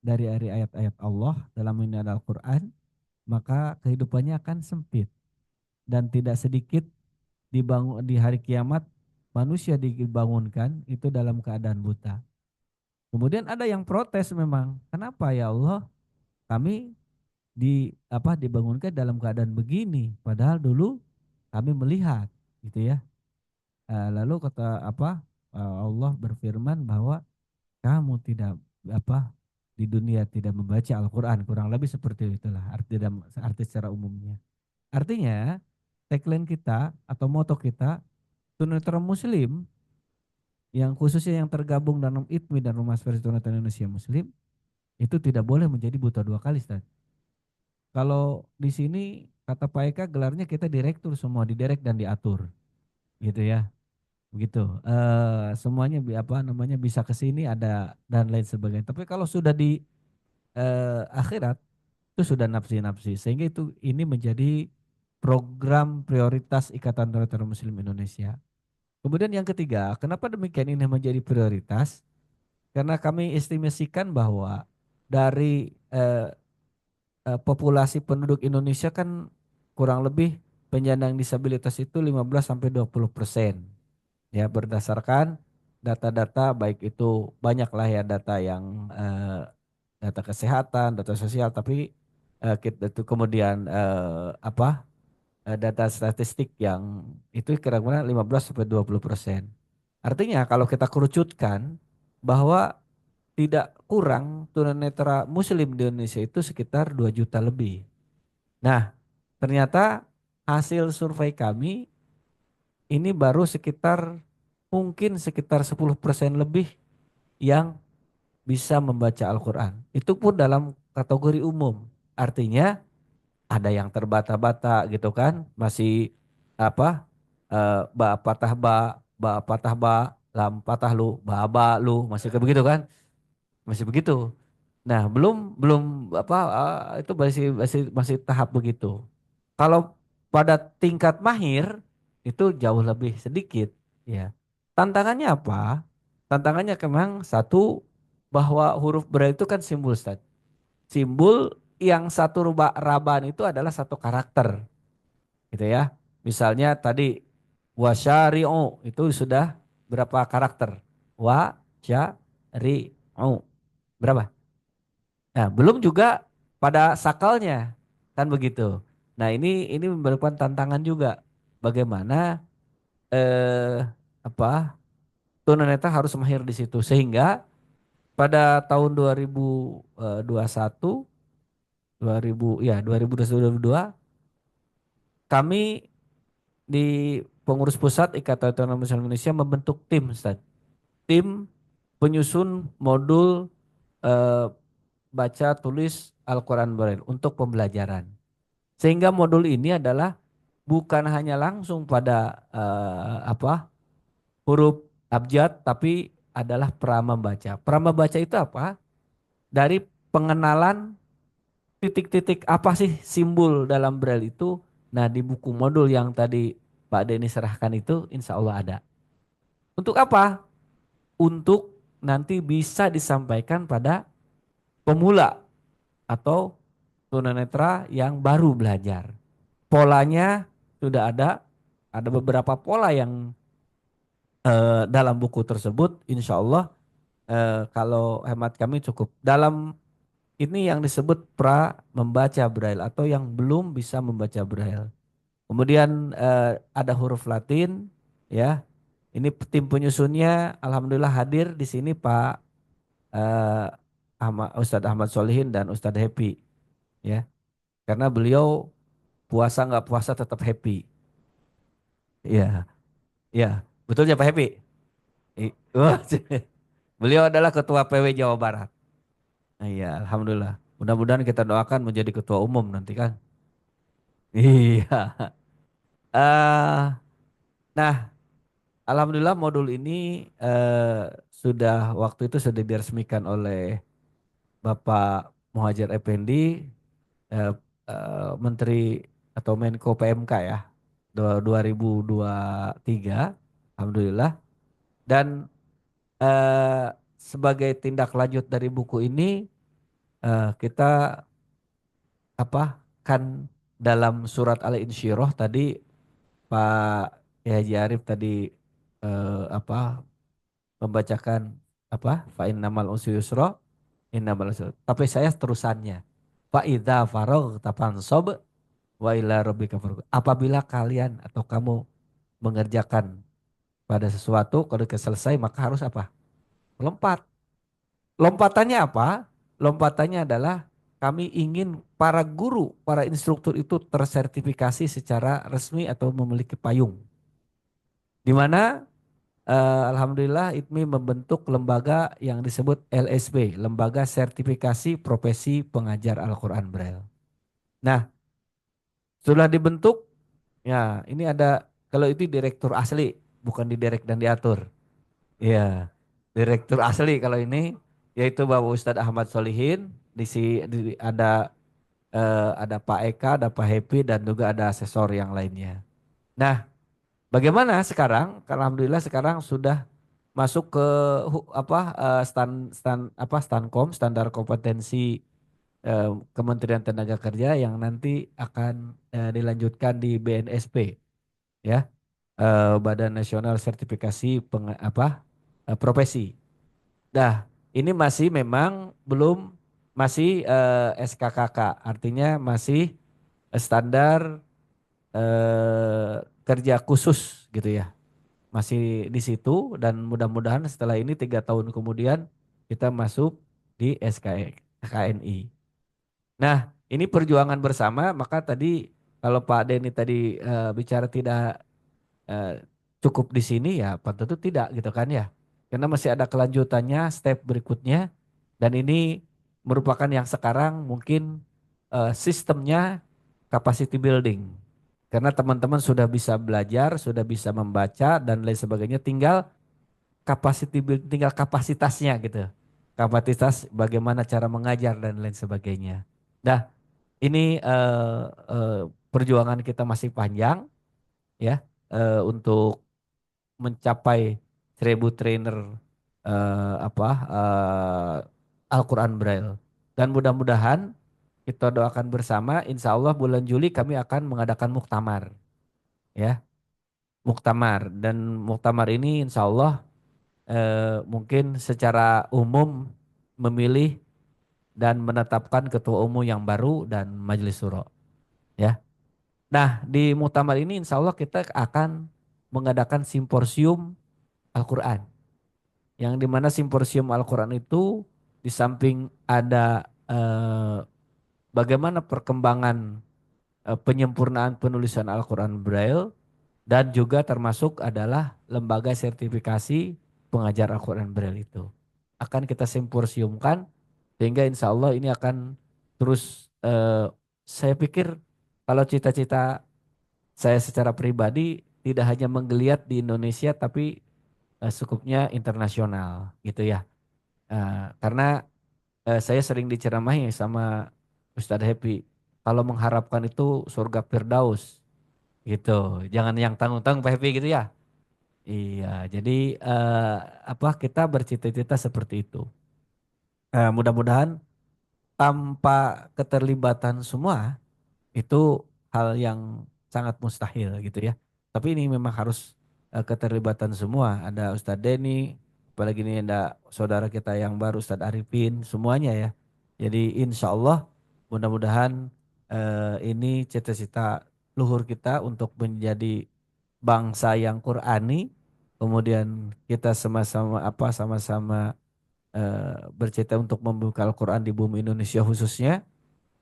dari ayat-ayat Allah dalam ini Al-Quran, maka kehidupannya akan sempit dan tidak sedikit dibangun di hari kiamat manusia dibangunkan itu dalam keadaan buta. Kemudian ada yang protes memang, kenapa ya Allah kami dibangunkan dalam keadaan begini, padahal dulu kami melihat, gitu ya. Lalu kata Allah berfirman bahwa kamu tidak apa di dunia tidak membaca Al-Quran, kurang lebih seperti itulah arti secara umumnya. Artinya tagline kita atau moto kita, tunanetra Muslim yang khususnya yang tergabung dalam ITMI dan Rumah Aspirasi Tunanetra Indonesia Muslim itu tidak boleh menjadi buta dua kali, Ustaz. Kalau di sini kata Pak Eka gelarnya kita direktur semua, didirect dan diatur, gitu ya. Begitu. Semuanya bisa ke sini ada dan lain sebagainya. Tapi kalau sudah di akhirat itu sudah nafsi-nafsi, sehingga ini menjadi program prioritas Ikatan Tunanetra Muslim Indonesia. Kemudian yang ketiga, kenapa demikian ini menjadi prioritas? Karena kami estimasikan bahwa dari populasi penduduk Indonesia kan kurang lebih penyandang disabilitas itu 15-20%. Ya, berdasarkan data-data baik itu banyaklah ya data yang data kesehatan, data sosial, tapi kita itu kemudian data statistik yang itu kira-kira 15-20%. Artinya kalau kita kerucutkan bahwa tidak kurang tunanetra Muslim di Indonesia itu sekitar 2 juta lebih. Nah, ternyata hasil survei kami ini baru mungkin sekitar 10% lebih yang bisa membaca Al-Quran. Itu pun dalam kategori umum. Artinya ada yang terbata-bata gitu kan, masih apa ba patah ba, lam patah lu, ba lu, masih kayak begitu kan, masih begitu. Nah, belum belum itu masih tahap begitu. Kalau pada tingkat mahir itu jauh lebih sedikit, ya. Tantangannya apa? Tantangannya memang satu, bahwa huruf Braille itu kan simbol, Ustaz. Simbol yang satu raban itu adalah satu karakter, gitu ya. Misalnya tadi wasyari'u itu sudah berapa karakter? Wasyari'u. Berapa? Nah, belum juga pada sakalnya, kan begitu. Nah, ini merupakan tantangan juga. Bagaimana eh apa tunanetra harus mahir di situ, sehingga pada tahun 2021 2022 kami di pengurus pusat Ikatan Tunanetra Muslim Indonesia membentuk tim, Ustaz. Tim penyusun modul eh, baca tulis Al-Quran Braille untuk pembelajaran. Sehingga modul ini adalah bukan hanya langsung pada huruf abjad, tapi adalah prambaca. Prambaca itu apa? Dari pengenalan titik-titik apa sih simbol dalam Braille itu. Nah, di buku modul yang tadi Pak Denny serahkan itu insya Allah ada. Untuk apa? Untuk nanti bisa disampaikan pada pemula atau tunanetra yang baru belajar. Polanya sudah ada beberapa pola yang dalam buku tersebut, insya Allah kalau hemat kami cukup. Dalam ini yang disebut pra membaca Braille atau yang belum bisa membaca Braille. Kemudian ada huruf Latin, ya. Ini tim penyusunnya, alhamdulillah hadir di sini Pak Ustadz Ahmad Solihin dan Ustadz Happy, ya. Karena beliau puasa nggak puasa tetap happy. Iya, iya, betul ya Pak Happy. Wah, beliau adalah Ketua PW Jawa Barat. Nah, iya, alhamdulillah. Mudah-mudahan kita doakan menjadi ketua umum nanti kan. Iya. eh nah, alhamdulillah modul ini waktu itu sudah diresmikan oleh Bapak Muhajir Effendi, eh, Menteri atau Menko PMK ya, 2023, alhamdulillah. Dan sebagai tindak lanjut dari buku ini, kita kan dalam surat Al-Insyirah tadi Pak Haji Arif tadi apa membacakan apa fa innamal usri yusra innamal usri. Tapi saya terusannya fa idza faraghta fansab wa ila rabbika farghab. Apabila kalian atau kamu mengerjakan pada sesuatu kalau selesai maka harus apa? Lompat. Lompatannya apa? Lompatannya adalah kami ingin para guru, para instruktur itu tersertifikasi secara resmi atau memiliki payung. Di mana Alhamdulillah ITMI membentuk lembaga yang disebut LSB, Lembaga Sertifikasi Profesi Pengajar Al-Quran Braille. Nah, sudah dibentuk, ya ini ada, kalau itu direktur asli, bukan didirect dan diatur. Iya, direktur asli kalau ini, yaitu Bapak Ustadz Ahmad Solihin, ada Pak Eka, ada Pak Happy, dan juga ada asesor yang lainnya. Nah, bagaimana sekarang? Alhamdulillah sekarang sudah masuk ke Stankom, standar kompetensi Kementerian Tenaga Kerja yang nanti akan dilanjutkan di BNSP, ya, Badan Nasional Sertifikasi Profesi. Nah, ini masih memang belum, masih SKKK, artinya masih standar kerja khusus gitu ya. Masih di situ dan mudah-mudahan setelah ini 3 tahun kemudian kita masuk di KNI. Nah, ini perjuangan bersama, maka tadi kalau Pak Denny tadi bicara tidak cukup di sini ya, tentu tidak gitu kan ya. Karena masih ada kelanjutannya, step berikutnya, dan ini merupakan yang sekarang mungkin sistemnya capacity building. Karena teman-teman sudah bisa belajar, sudah bisa membaca dan lain sebagainya, tinggal tinggal kapasitasnya gitu. Kapasitas bagaimana cara mengajar dan lain sebagainya. Nah, ini perjuangan kita masih panjang ya, untuk mencapai 1.000 trainer Al-Quran Braille. Dan mudah-mudahan kita doakan bersama, insya Allah bulan Juli kami akan mengadakan muktamar, ya, muktamar. Dan muktamar ini insya Allah mungkin secara umum memilih dan menetapkan ketua umum yang baru dan majelis syuro, ya. Nah, di muktamar ini insya Allah kita akan mengadakan simposium Al-Quran. Yang dimana simposium Al-Quran itu di samping ada bagaimana perkembangan penyempurnaan penulisan Al-Quran Braille, dan juga termasuk adalah lembaga sertifikasi pengajar Al-Quran Braille itu. Akan kita simposiumkan sehingga insya Allah ini akan terus, saya pikir kalau cita-cita saya secara pribadi tidak hanya menggeliat di Indonesia tapi cukupnya internasional gitu ya. Karena saya sering diceramahi sama Ustadz Happy, kalau mengharapkan itu surga Firdaus gitu. Jangan yang tanggung-tanggung Pak Happy gitu ya. Iya, jadi kita bercita-cita seperti itu. Mudah-mudahan tanpa keterlibatan semua itu hal yang sangat mustahil gitu ya. Tapi ini memang harus keterlibatan semua. Ada Ustadz Denny, apalagi ini ada saudara kita yang baru Ustadz Arifin, semuanya ya. Jadi insya Allah mudah-mudahan ini cita-cita luhur kita untuk menjadi bangsa yang Qurani. Kemudian kita sama-sama bercita untuk membuka Al-Quran di bumi Indonesia khususnya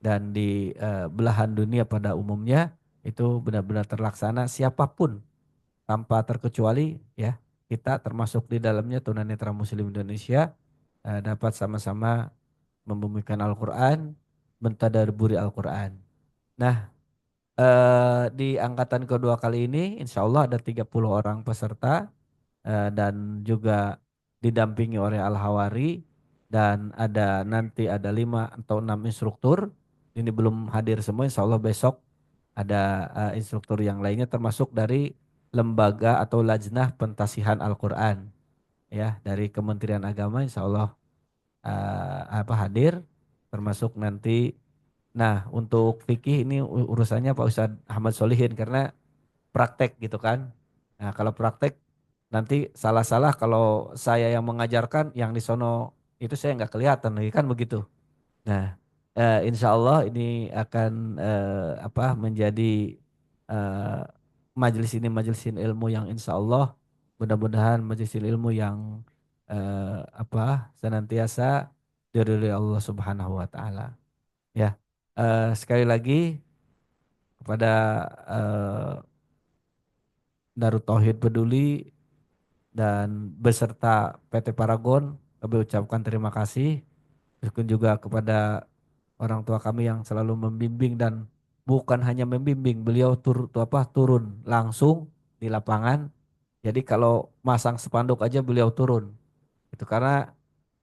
dan di belahan dunia pada umumnya, itu benar-benar terlaksana siapapun tanpa terkecuali ya, kita termasuk di dalamnya tunanetra Muslim Indonesia dapat sama-sama membumikan Al-Quran, mentadabburi Al-Quran. Nah, di angkatan kedua kali ini insya Allah ada 30 orang peserta dan juga didampingi oleh Al-Hawari, dan nanti ada 5 atau 6 instruktur. Ini belum hadir semua, insya Allah besok ada instruktur yang lainnya termasuk dari lembaga atau lajnah pentasihan Al-Quran ya dari Kementerian Agama, insya Allah hadir, termasuk nanti. Nah, untuk fikih ini urusannya Pak Ustadz Ahmad Solihin karena praktek gitu kan. Nah, kalau praktek nanti salah-salah kalau saya yang mengajarkan, yang di sono itu saya nggak kelihatan lagi kan begitu. Nah, insya Allah ini akan menjadi eh, majelis ini ilmu yang insya Allah mudah-mudahan majelis ilmu yang senantiasa diridhoi Allah Subhanahu Wa Taala. Ya, sekali lagi kepada eh, Darut Tauhid Peduli dan beserta PT Paragon kami ucapkan terima kasih. Meskipun juga kepada orang tua kami yang selalu membimbing dan bukan hanya membimbing, beliau turun langsung di lapangan. Jadi kalau masang spanduk aja beliau turun. Itu karena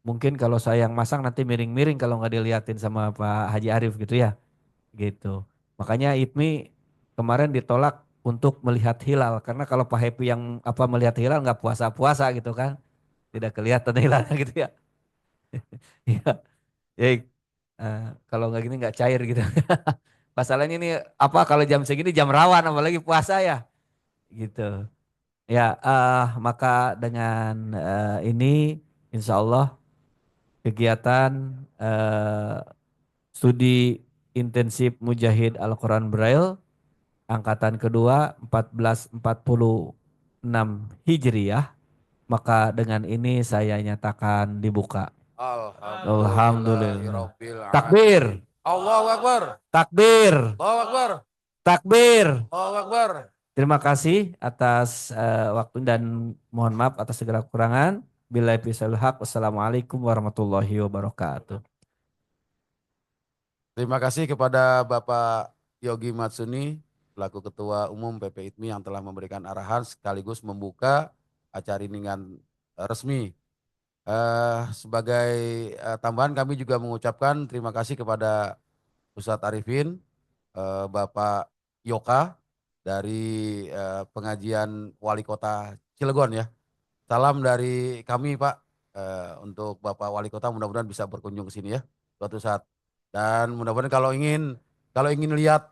mungkin kalau saya yang masang nanti miring-miring kalau nggak diliatin sama Pak Haji Arif gitu ya. Gitu. Makanya IPMI kemarin ditolak untuk melihat hilal karena kalau Pak Happy yang melihat hilal nggak puasa-puasa gitu kan. Tidak kelihatan hilalnya gitu ya. Iya. Ya, kalau nggak gini nggak cair gitu. Masalahnya ini kalau jam segini jam rawan apalagi puasa ya gitu. Ya, maka dengan ini insya Allah kegiatan eh, studi intensif Mujahid Al-Quran Braille angkatan kedua 1446 Hijriyah, maka dengan ini saya nyatakan dibuka. Alhamdulillah. Alhamdulillahirabbil Takbir, alamin. Allahu Akbar. takbir, Allahu Akbar. takbir. Allahu Akbar. Terima kasih atas waktu dan mohon maaf atas segala kekurangan. Bila episode hak. Wassalamualaikum warahmatullahi wabarakatuh. Terima kasih kepada Bapak Yogi Matsuni, selaku Ketua Umum PP ITMI yang telah memberikan arahan sekaligus membuka acara ini dengan resmi. Sebagai tambahan kami juga mengucapkan terima kasih kepada Ustadz Arifin, Bapak Yoka dari pengajian Wali Kota Cilegon ya. Salam dari kami Pak untuk Bapak Wali Kota, mudah-mudahan bisa berkunjung ke sini ya suatu saat. Dan mudah-mudahan kalau ingin lihat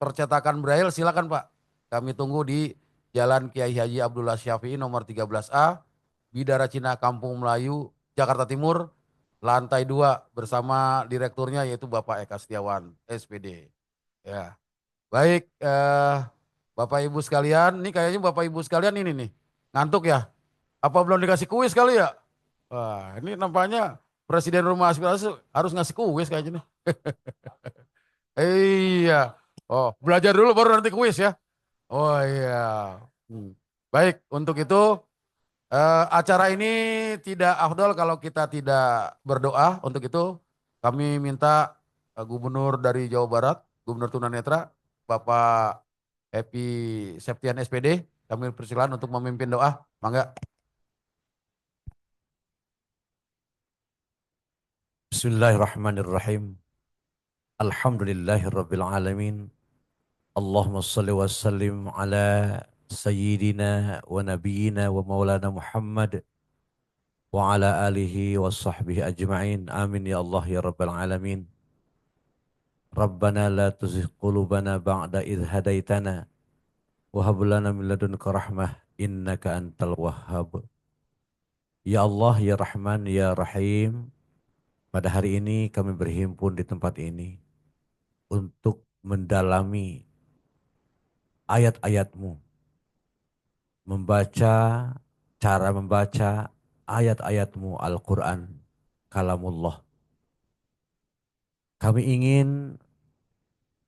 percetakan Braille silakan Pak. Kami tunggu di Jalan Kiai Haji Abdullah Syafi'i nomor 13A, Bidara Cina Kampung Melayu, Jakarta Timur, lantai 2 bersama direkturnya yaitu Bapak Eka Setiawan, SPD. Ya. Baik, Bapak Ibu sekalian, ini kayaknya Bapak Ibu sekalian ini nih, ngantuk ya? Apa belum dikasih kuis kali ya? Wah, ini nampaknya Presiden Rumah Aspirasi harus ngasih kuis kayaknya nih. Iya. Oh, belajar dulu baru nanti kuis ya. Oh iya. Hmm. Baik, untuk itu acara ini tidak afdol kalau kita tidak berdoa. Untuk itu kami minta Gubernur dari Jawa Barat, Gubernur Tunanetra, Bapak Happy Septian SPD, kami persilakan untuk memimpin doa. Mangga. Bismillahirrahmanirrahim. Alhamdulillahirabbil alamin. Allahumma shalli wa sallim ala sayyidina wa nabiyyina wa maulana Muhammad wa ala alihi wa sahbihi ajma'in. Amin ya Allah ya rabbal alamin. Rabbana la tuzigh qulubana ba'da idh hadaitana wa hab lana min ladunka rahmah innaka antal wahhab. Ya Allah ya Rahman ya Rahim. Pada hari ini kami berhimpun di tempat ini untuk mendalami ayat-ayat-Mu, membaca, cara membaca ayat-ayat-Mu Al-Quran, kalamullah. Kami ingin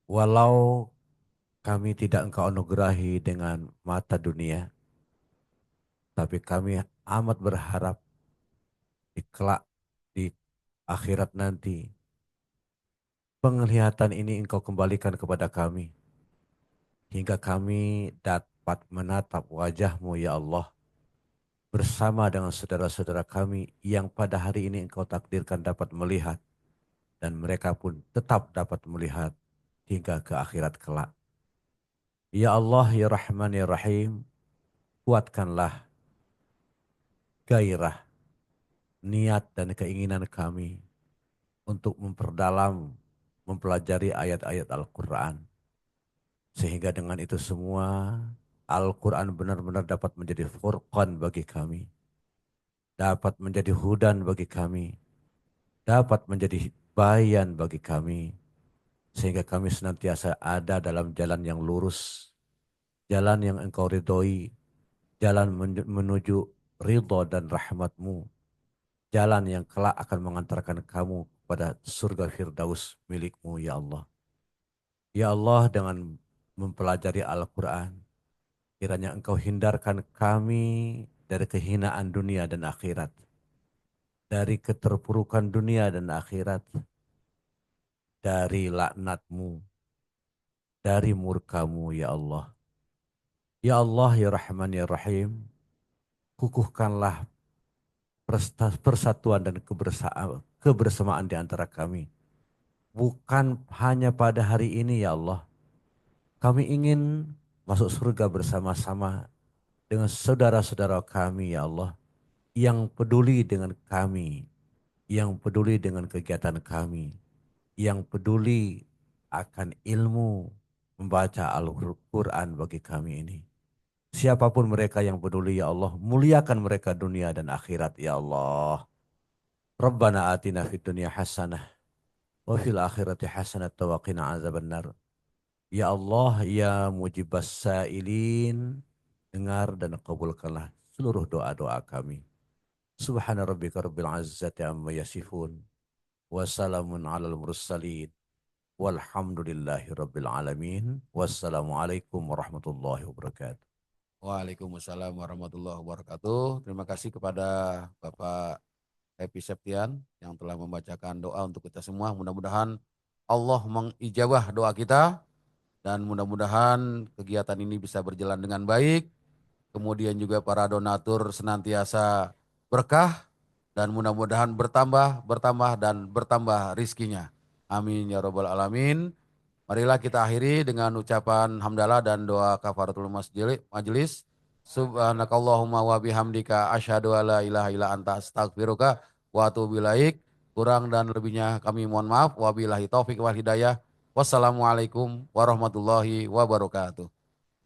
walau kami tidak Engkau anugerahi dengan mata dunia, tapi kami amat berharap di kelak, di akhirat nanti, penglihatan ini Engkau kembalikan kepada kami, hingga kami dapat menatap wajah-Mu ya Allah, bersama dengan saudara-saudara kami yang pada hari ini Engkau takdirkan dapat melihat, dan mereka pun tetap dapat melihat hingga ke akhirat kelak. Ya Allah, ya Rahman, ya Rahim, kuatkanlah gairah, niat dan keinginan kami untuk memperdalam, mempelajari ayat-ayat Al-Quran. Sehingga dengan itu semua Al-Quran benar-benar dapat menjadi furqan bagi kami, dapat menjadi hudan bagi kami, dapat menjadi bayan bagi kami, sehingga kami senantiasa ada dalam jalan yang lurus, jalan yang engkau ridhoi, jalan menuju ridho dan rahmatmu, jalan yang kelak akan mengantarkan kamu pada surga Firdaus milikmu ya Allah. Ya Allah, dengan mempelajari Al-Quran, kiranya engkau hindarkan kami dari kehinaan dunia dan akhirat, dari keterpurukan dunia dan akhirat, dari laknatmu, dari murkamu ya Allah. Ya Allah, ya Rahman, ya Rahim, kukuhkanlah persatuan dan kebersamaan di antara kami. Bukan hanya pada hari ini ya Allah. Kami ingin masuk surga bersama-sama dengan saudara-saudara kami ya Allah. Yang peduli dengan kami. Yang peduli dengan kegiatan kami. Yang peduli akan ilmu membaca Al-Quran bagi kami ini. Siapapun mereka yang peduli ya Allah, muliakan mereka dunia dan akhirat ya Allah. Rabbana atina fid dunya hasanah wa fil akhirati hasanah wa qina azabannar. Ya Allah, ya mujibas sa'ilin, dengar dan kabulkanlah seluruh doa-doa kami. Subhana rabbika rabbil izzati amma yasifun, wa salamun alal mursalin, walhamdulillahi rabbil alamin. Wassalamualaikum warahmatullahi wabarakatuh. Waalaikumsalam warahmatullahi wabarakatuh. Terima kasih kepada Bapak Happy Septian yang telah membacakan doa untuk kita semua. Mudah-mudahan Allah mengijabah doa kita dan mudah-mudahan kegiatan ini bisa berjalan dengan baik. Kemudian juga para donatur senantiasa berkah dan mudah-mudahan bertambah, bertambah dan bertambah rizkinya. Amin ya robbal alamin. Marilah kita akhiri dengan ucapan hamdalah dan doa kafaratul majelis. Subhanakallahumma wa bihamdika asyhadu alla ilaha illa anta astaghfiruka wa atubu ilaik. Kurang dan lebihnya kami mohon maaf. Wabillahi taufik wal hidayah. Wassalamualaikum warahmatullahi wabarakatuh.